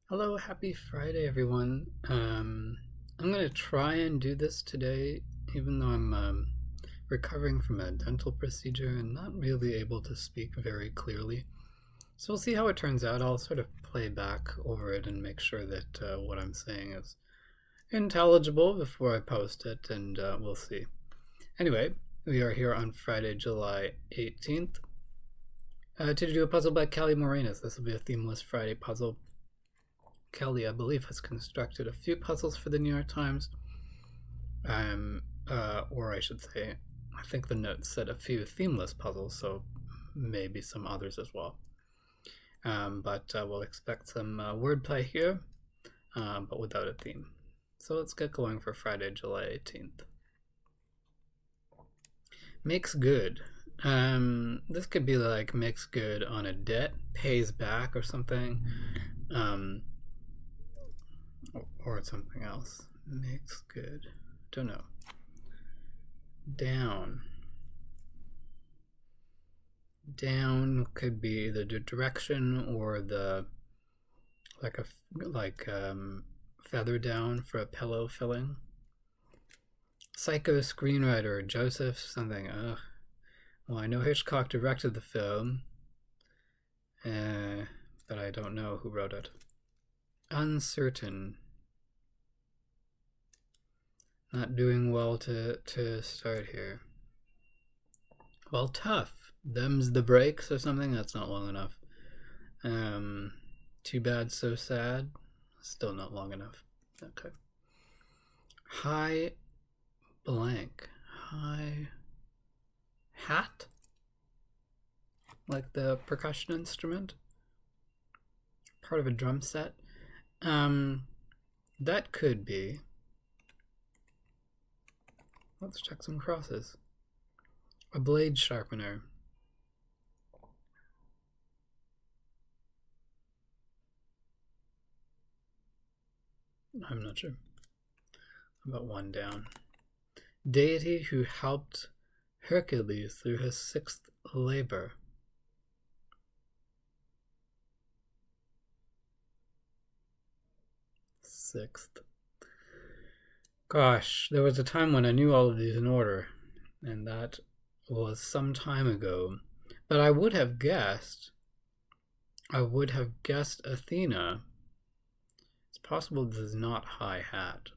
Hello, happy Friday, everyone. I'm going to try and do this today, even though I'm recovering from a dental procedure and not really able to speak very clearly. So we'll see how it turns out. I'll sort of play back over it and make sure that what I'm saying is intelligible before I post it, and we'll see. Anyway, we are here on Friday, July 18th, to do a puzzle by Kelly Moranis. This will be a themeless Friday puzzle. Kelly, I believe, has constructed a few puzzles for the New York Times. Or I should say, I think the notes said a few themeless puzzles, so maybe some others as well. But we'll expect some wordplay here, but without a theme. So let's get going for Friday, July 18th. Makes good. This could be like makes good on a debt, pays back or something. Or something else. Makes good. Don't know. Down. Down could be the direction or the feather down for a pillow filling. Psycho screenwriter Joseph something. Well, I know Hitchcock directed the film, but I don't know who wrote it. Uncertain. Not doing well to start here. Well, tough. Them's the breaks or something. That's not long enough. Too bad, so sad. Still not long enough. Okay. High blank. High hat? Like the percussion instrument? Part of a drum set? That could be. Let's check some crosses. A blade sharpener. I'm not sure. About one down. Deity who helped Hercules through his 6th labor. Sixth. Gosh, there was a time when I knew all of these in order, and that was some time ago. But I would have guessed Athena. It's possible this is not high hat.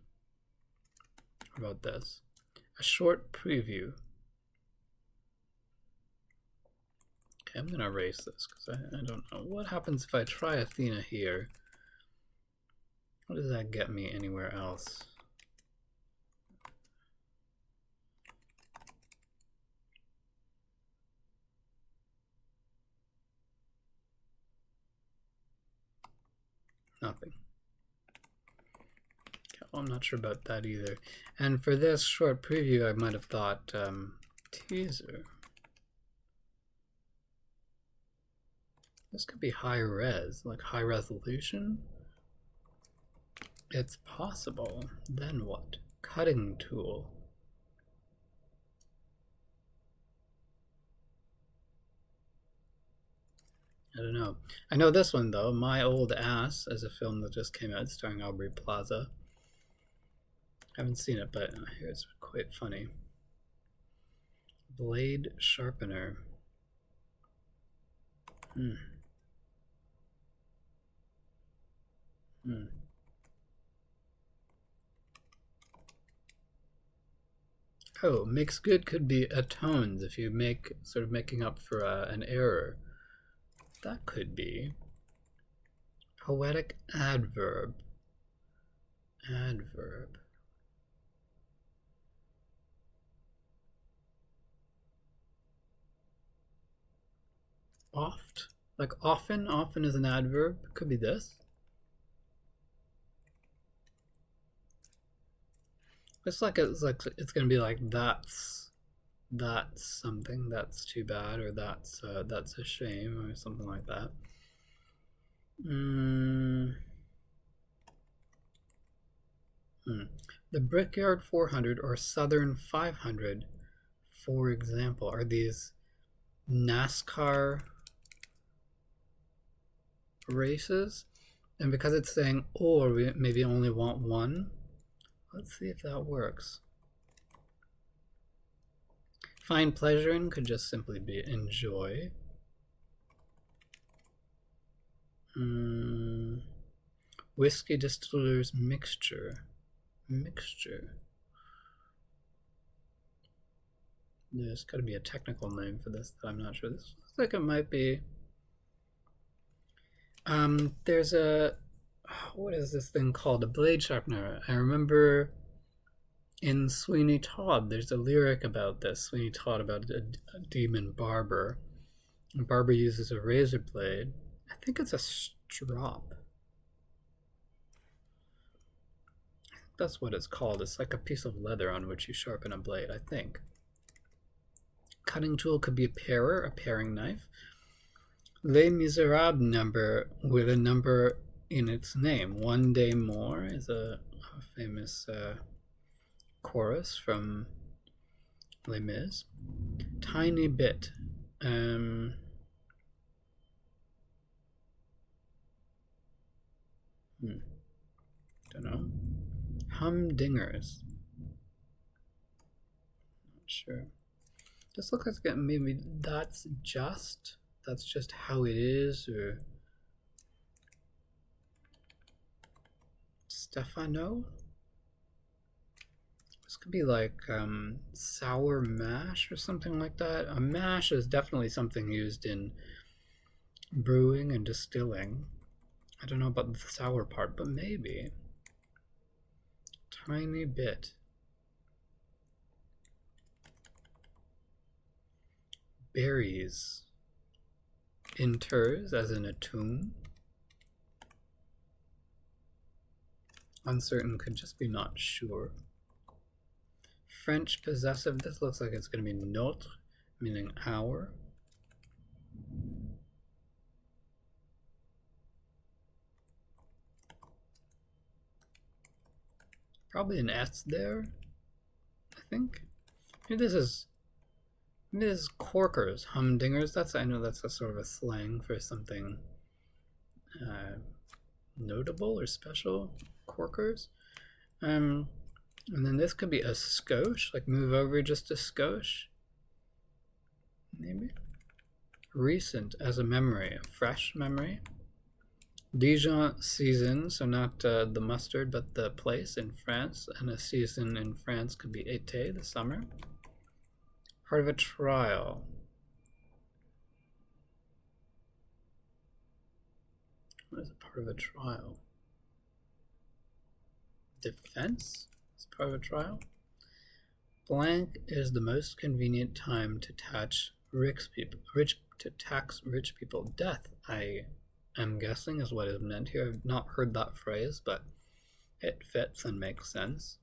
How about this? A short preview. Okay, I'm going to erase this because I don't know. What happens if I try Athena here? What does that get me anywhere else? Nothing. Well, I'm not sure about that either. And for this short preview, I might have thought teaser. This could be high res, like high resolution. It's possible. Then what? Cutting tool. I don't know. I know this one though. My Old Ass is a film that just came out starring Aubrey Plaza. I haven't seen it, but I hear it's quite funny. Blade sharpener. Oh, makes good could be atones if you make sort of making up for an error. That could be poetic adverb. Adverb. Oft, like often. Often is an adverb. Could be this. It's gonna be like that's something, that's too bad, or that's a shame, or something like that. The Brickyard 400 or Southern 500, for example, are these NASCAR races? And because it's saying or, we maybe only want one. Let's see if that works. Find pleasure in could just simply be enjoy. Whiskey distiller's mixture. There's got to be a technical name for this that I'm not sure. This looks like it might be. There's a, what is this thing called? A blade sharpener. I remember in Sweeney Todd, there's a lyric about this. Sweeney Todd about a demon barber. And barber uses a razor blade. I think it's a strop. I think that's what it's called. It's like a piece of leather on which you sharpen a blade, I think. Cutting tool could be a parer, a paring knife. Les Miserables number with a number in its name. One Day More is a famous chorus from Les Mis. Tiny Bit. Don't know. Humdingers. Not sure. This looks like maybe that's just how it is, or Stefano. This could be like sour mash or something like that. A mash is definitely something used in brewing and distilling. I don't know about the sour part, but maybe. Tiny bit. Berries. Inters, as in a tomb. Uncertain could just be not sure. French possessive, this looks like it's going to be notre, meaning our. Probably an S there, I think. Maybe this is corkers, humdingers. I know that's a sort of a slang for something notable or special. Corkers. And then this could be a skosh, like move over just a skosh. Maybe. Recent as a memory, a fresh memory. Dijon season, so not the mustard, but the place in France. And a season in France could be été, the summer. Part of a trial. What is a part of a trial? Defense is part of a trial. Blank is the most convenient time to tax rich people. Death, I am guessing, is what is meant here. I've not heard that phrase, but it fits and makes sense.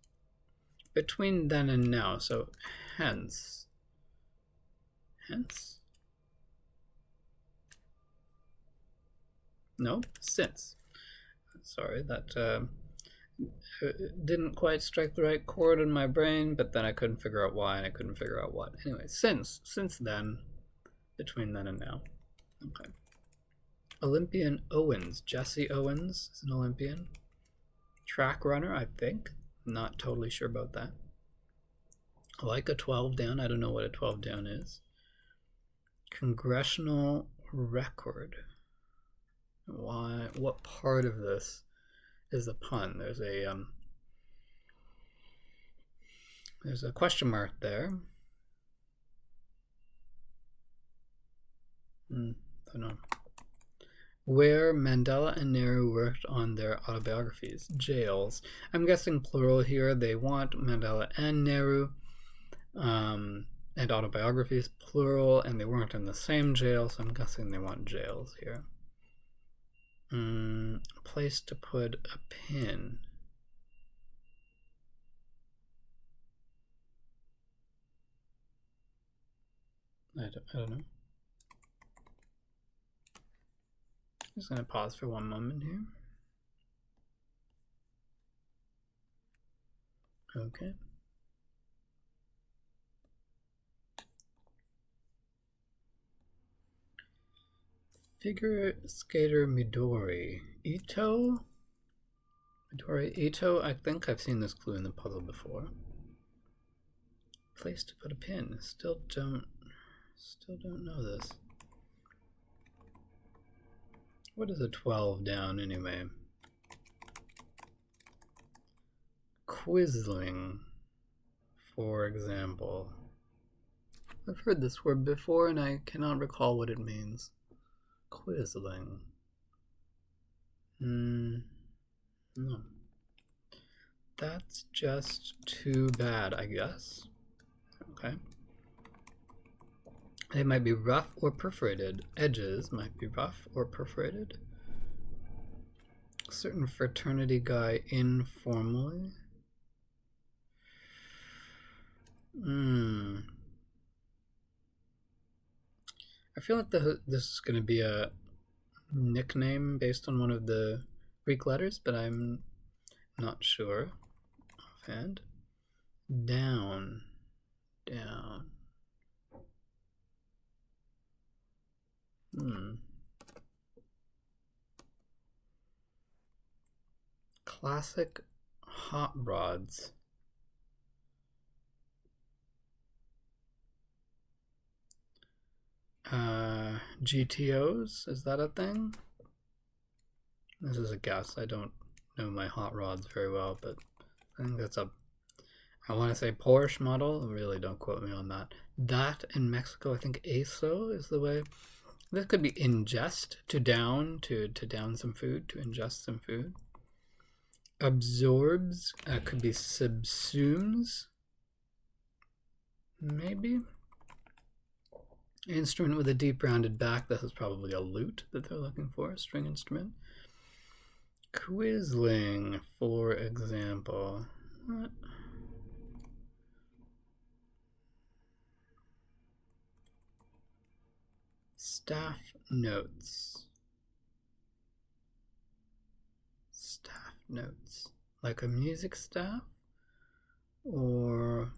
Between then and now, so hence. No, since. Sorry, that didn't quite strike the right chord in my brain, but then I couldn't figure out why, and I couldn't figure out what. Anyway, since then, between then and now. Okay. Olympian Owens. Jesse Owens is an Olympian. Track runner, I think. Not totally sure about that. Like a 12 down. I don't know what a 12 down is. Congressional record. Why? What part of this is a pun? There's a question mark there. Don't know. Where Mandela and Nehru worked on their autobiographies. Jails. I'm guessing plural here. They want Mandela and Nehru and autobiographies, plural, and they weren't in the same jail, so I'm guessing they want jails here. Place to put a pin. I don't know. Just gonna pause for one moment here. Okay. Figure skater Midori. Midori Ito? I think I've seen this clue in the puzzle before. Place to put a pin. Still don't know this. What is a 12 down anyway? Quisling, for example. I've heard this word before and I cannot recall what it means. Quisling. No. That's just too bad, I guess. Okay. They might be rough or perforated. Edges might be rough or perforated. Certain fraternity guy informally. I feel like this is going to be a nickname based on one of the Greek letters, but I'm not sure offhand. Down. Classic hot rods. GTOs, is that a thing? This is a guess. I don't know my hot rods very well, but I think that's I want to say Porsche model. Really, don't quote me on that. That in Mexico, I think ASO is the way. This could be ingest, to down some food, to ingest some food. Absorbs, could be subsumes, maybe. Instrument with a deep rounded back. This is probably a lute that they're looking for, a string instrument. Quisling, for example. What? Staff notes. Staff notes. Like a music staff? Or...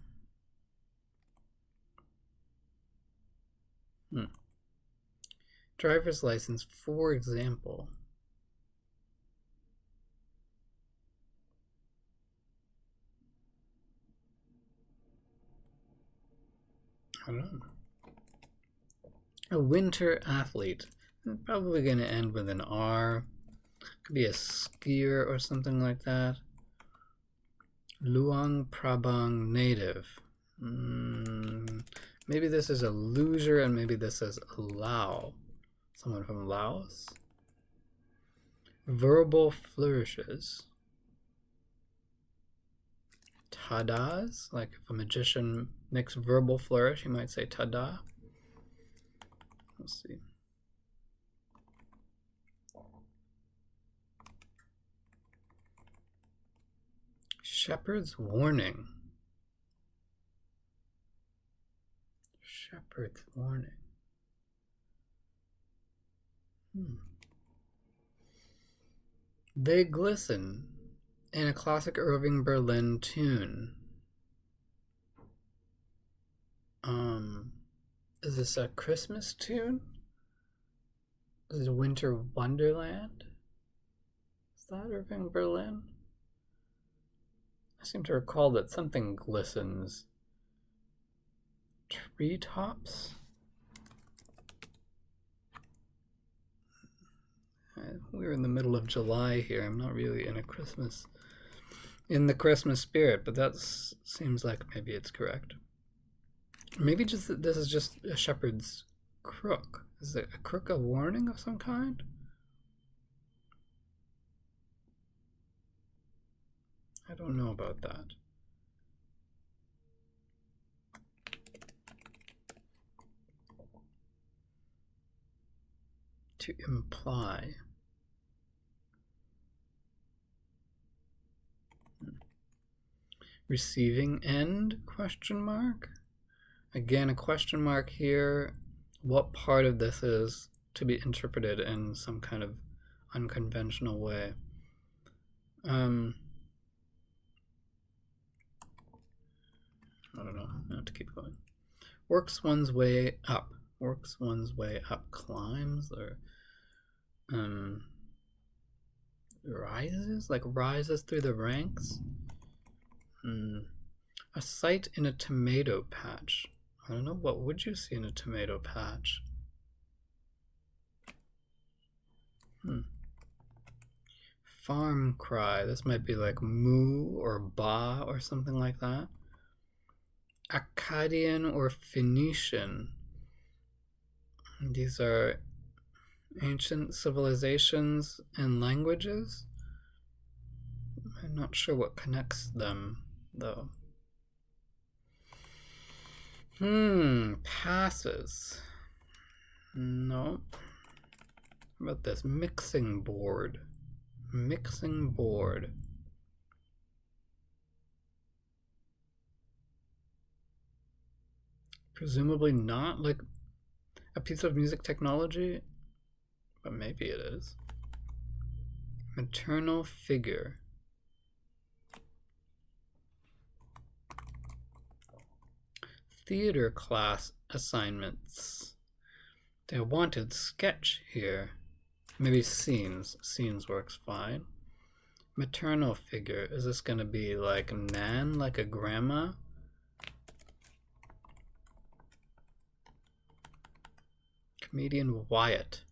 Driver's license, for example. I don't know. A winter athlete. Probably going to end with an R. Could be a skier or something like that. Luang Prabang native. Maybe this is a loser and maybe this is Lao. Someone from Laos. Verbal flourishes. Tadas, like if a magician makes verbal flourish, you might say tada. Let's see. Shepherd's warning. Shepherd's warning. They glisten in a classic Irving Berlin tune. Is this a Christmas tune? Is it Winter Wonderland? Is that Irving Berlin? I seem to recall that something glistens. Treetops? We're in the middle of July here. I'm not really in the Christmas spirit, but that seems like maybe it's correct. Maybe just this is just a shepherd's crook. Is it a crook a warning of some kind? I don't know about that. To imply. Receiving end, question mark? Again, a question mark here. What part of this is to be interpreted in some kind of unconventional way? I don't know. I have to keep going. Works one's way up. Works one's way up. Climbs or Rises? Like rises through the ranks? A sight in a tomato patch. I don't know, what would you see in a tomato patch? Farm cry. This might be like moo or ba or something like that. Akkadian or Phoenician. These are ancient civilizations and languages. I'm not sure what connects them, though. Passes. No. How about this? Mixing board. Mixing board. Presumably not like a piece of music technology, but maybe it is. Maternal figure. Theater class assignments. They wanted sketch here. Maybe scenes. Scenes works fine. Maternal figure. Is this going to be like Nan, like a grandma? Comedian Wyatt.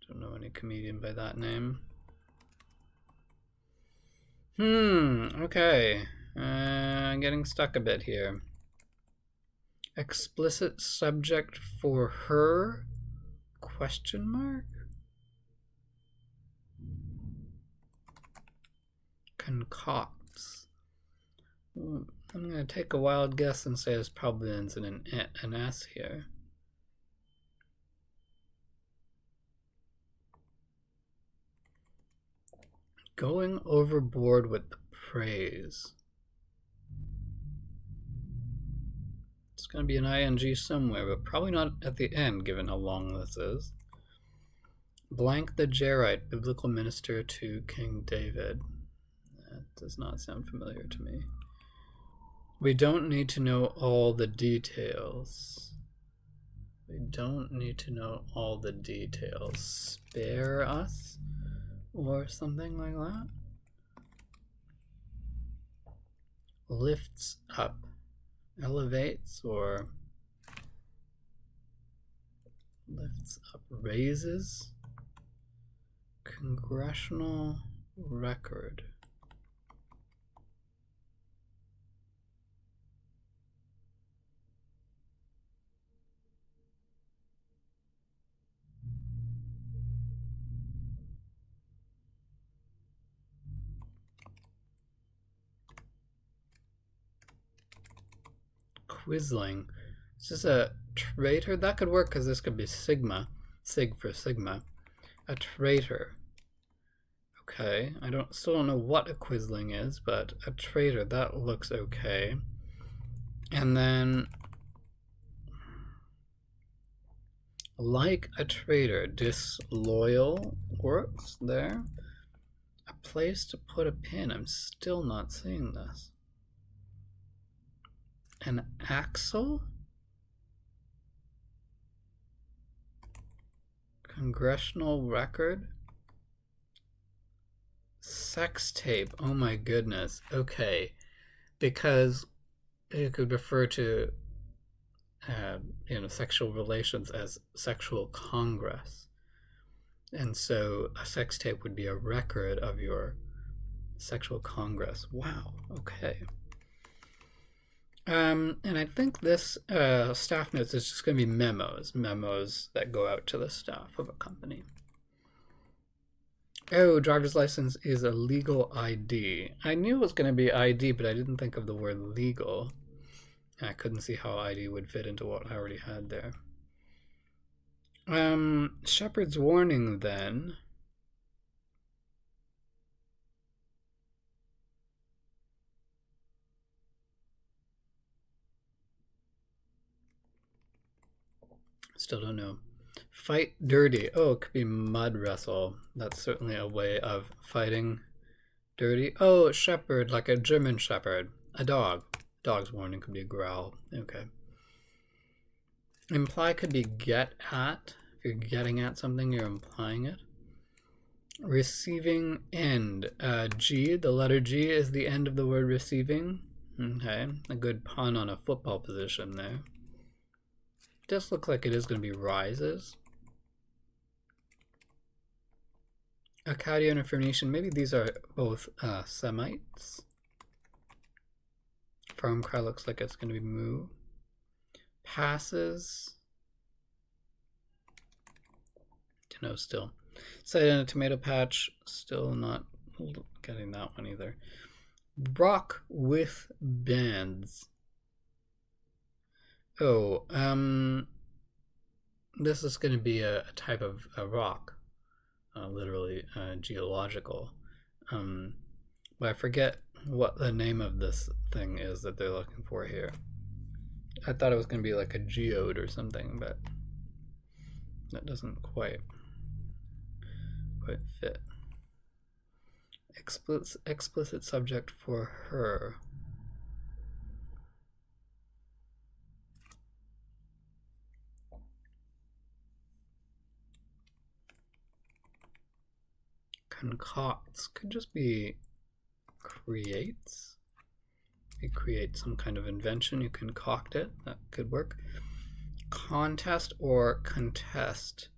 Don't know any comedian by that name. Okay. Getting stuck a bit here. Explicit subject for her? Question mark? Concocts. I'm going to take a wild guess and say this probably ends in an S here. Going overboard with the praise. It's going to be an ing somewhere, but probably not at the end, given how long this is. Blank the Jairite, biblical minister to King David. That does not sound familiar to me. We don't need to know all the details. We don't need to know all the details. Spare us? Or something like that. Lifts up. Elevates or lifts up. Raises. Congressional record. Quisling. Is this a traitor? That could work because this could be sigma. Sig for sigma. A traitor. Okay. Still don't know what a quisling is, but a traitor, that looks okay. And then like a traitor, disloyal works there. A place to put a pin. I'm still not seeing this. An axle? Congressional record? Sex tape. Oh my goodness. Okay. Because it could refer to sexual relations as sexual congress. And so a sex tape would be a record of your sexual congress. Wow. Okay. And I think this staff notes is just going to be memos that go out to the staff of a company. Oh, driver's license is a legal ID. I knew it was going to be ID, but I didn't think of the word legal. I couldn't see how ID would fit into what I already had there. Shepherd's warning then. Still don't know. Fight dirty. Oh, it could be mud wrestle. That's certainly a way of fighting dirty. Oh, shepherd, like a German shepherd. A dog. Dog's warning could be a growl. Okay. Imply could be get at. If you're getting at something, you're implying it. Receiving end. G, the letter G is the end of the word receiving. Okay, a good pun on a football position there. This looks like it is going to be rises. Akkadian and Phoenician, maybe these are both Semites. Farm cry looks like it's going to be moo. Passes. Don't know still. Sight in a tomato patch, still not getting that one either. Rock with bands. Oh, this is going to be a type of a rock, literally geological. But I forget what the name of this thing is that they're looking for here. I thought it was going to be like a geode or something, but that doesn't quite fit. Explicit subject for her. Concocts could just be creates. You create some kind of invention, you concoct it, that could work. Contest or contest.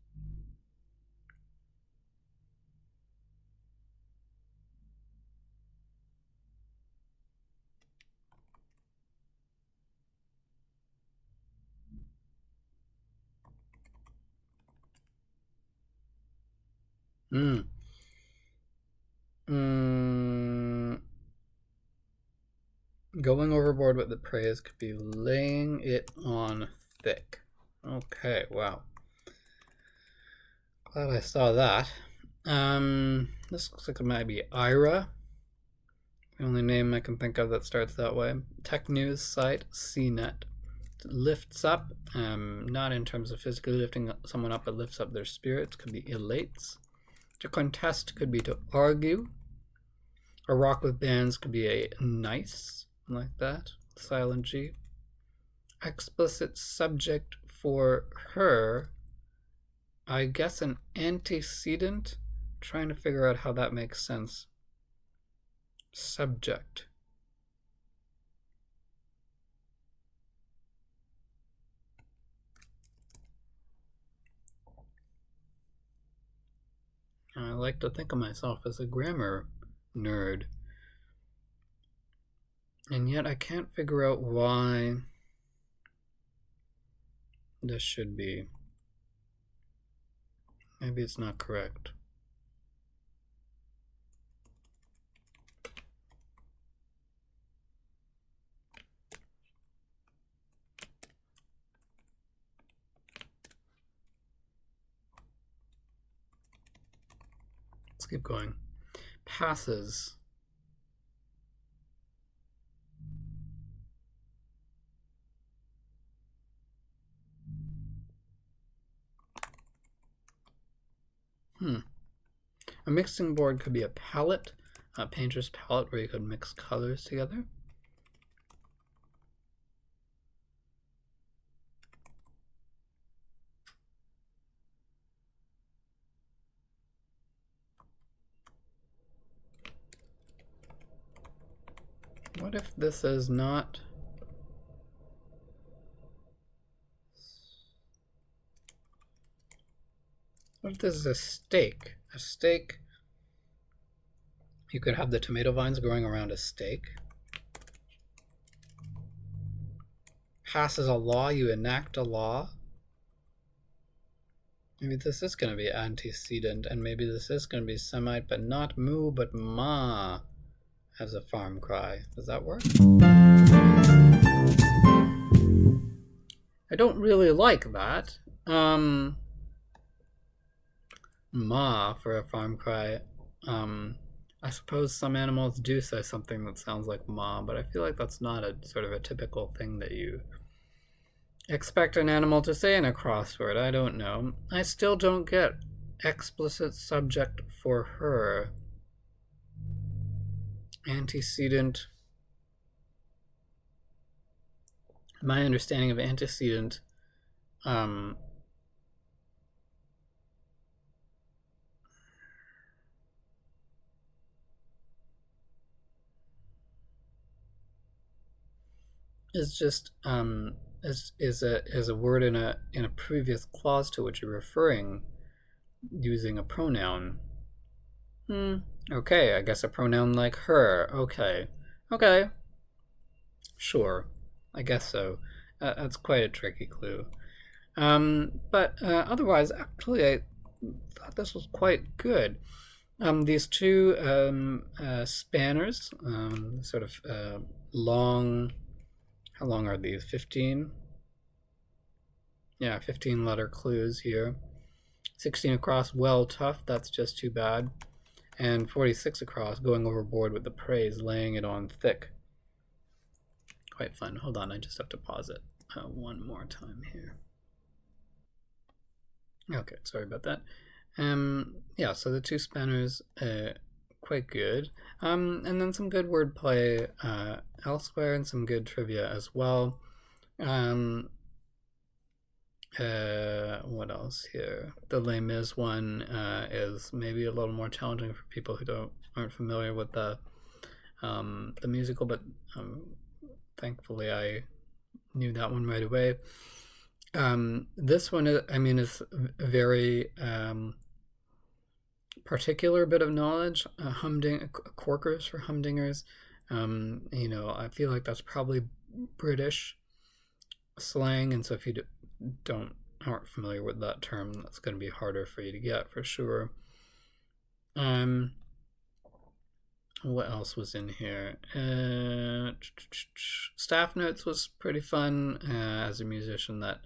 Going overboard with the praise could be laying it on thick. Okay, wow. Glad I saw that. This looks like it might be Ira. The only name I can think of that starts that way. Tech news site, CNET. Lifts up, not in terms of physically lifting someone up, but lifts up their spirits. Could be elates. To contest could be to argue. A rock with bands could be a nice, like that. Silent G. Explicit subject for her. I guess an antecedent. Trying to figure out how that makes sense. Subject. I like to think of myself as a grammar nerd. And yet I can't figure out why this should be. Maybe it's not correct. Let's keep going. Passes. A mixing board could be a palette, a painter's palette where you could mix colors together. What if this is not? What if this is a stake? A stake, you could have the tomato vines growing around a stake. Passes a law, you enact a law. Maybe this is going to be antecedent, and maybe this is going to be Semite, but not moo, but ma as a farm cry. Does that work? I don't really like that. Ma for a farm cry. I suppose some animals do say something that sounds like ma, but I feel like that's not a sort of a typical thing that you expect an animal to say in a crossword. I don't know. I still don't get explicit subject for her. Antecedent. My understanding of antecedent is just is a word in a previous clause to which you're referring using a pronoun. Okay, I guess a pronoun like her. Okay. Okay. Sure. I guess so. That's quite a tricky clue. But otherwise, actually, I thought this was quite good. These two spanners, sort of long. How long are these? 15? Yeah, 15 letter clues here. 16 across, well, tough, that's just too bad. And 46 across, going overboard with the praise, laying it on thick. Quite fun. Hold on, I just have to pause it one more time here. Okay, sorry about that. Yeah, so the two spanners, quite good. And then some good wordplay elsewhere and some good trivia as well. What else here? The Les Mis one is maybe a little more challenging for people who aren't familiar with the musical, but thankfully I knew that one right away. This one, is a very particular bit of knowledge. Corkers for humdingers. I feel like that's probably British slang, and so if you aren't familiar with that term, that's going to be harder for you to get for sure. What else was in here? Staff notes was pretty fun. As a musician, that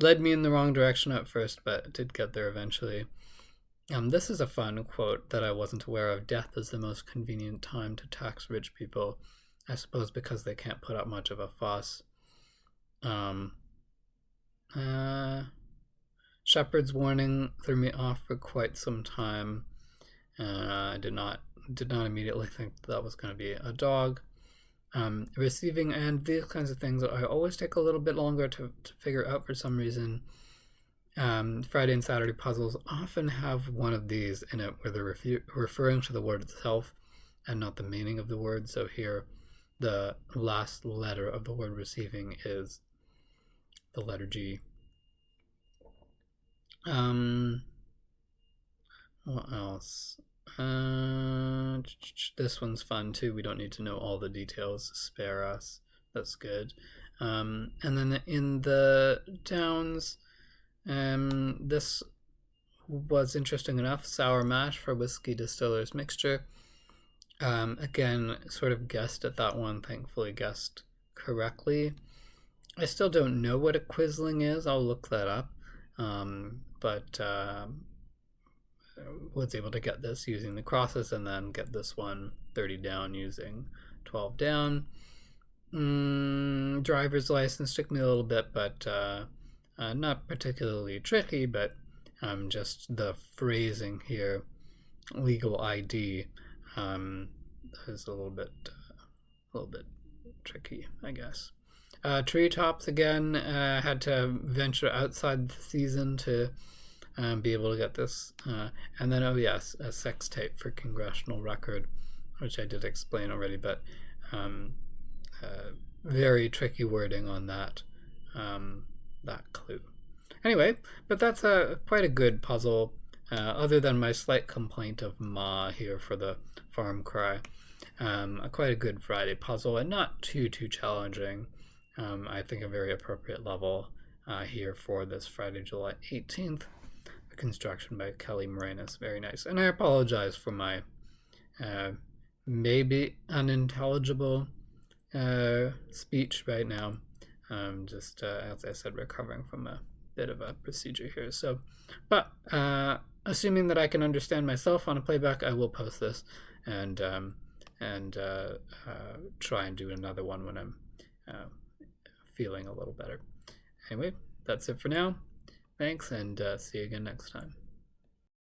led me in the wrong direction at first, but did get there eventually. This is a fun quote that I wasn't aware of. Death is the most convenient time to tax rich people, I suppose because they can't put up much of a fuss. Shepherd's warning threw me off for quite some time. I did not immediately think that was going to be a dog. Receiving and these kinds of things I always take a little bit longer to figure out for some reason. Friday and Saturday puzzles often have one of these in it where they're referring to the word itself and not the meaning of the word. So here, the last letter of the word receiving is the letter G. What else? This one's fun too. We don't need to know all the details. Spare us. That's good. And then in the Downs, this was interesting enough. Sour mash for whiskey distiller's mixture. Again, sort of guessed at that one. Thankfully, guessed correctly. I still don't know what a quisling is. I'll look that up. But was able to get this using the crosses and then get this one 30 down using 12 down. Driver's license took me a little bit, but not particularly tricky, but just the phrasing here, legal ID, is a little bit tricky, I guess. Treetops again, had to venture outside the season to be able to get this. And then, oh yes, a sex tape for Congressional Record, which I did explain already, but very tricky wording on that clue. Anyway, but that's quite a good puzzle, other than my slight complaint of ma here for the farm cry. Quite a good Friday puzzle, and not too challenging. I think a very appropriate level here for this Friday, July 18th. A construction by Kelly Moranis. Very nice. And I apologize for my maybe unintelligible speech right now. Just as I said, recovering from a bit of a procedure here. So, but assuming that I can understand myself on a playback, I will post this and try and do another one when I'm feeling a little better. Anyway, that's it for now. Thanks, and see you again next time.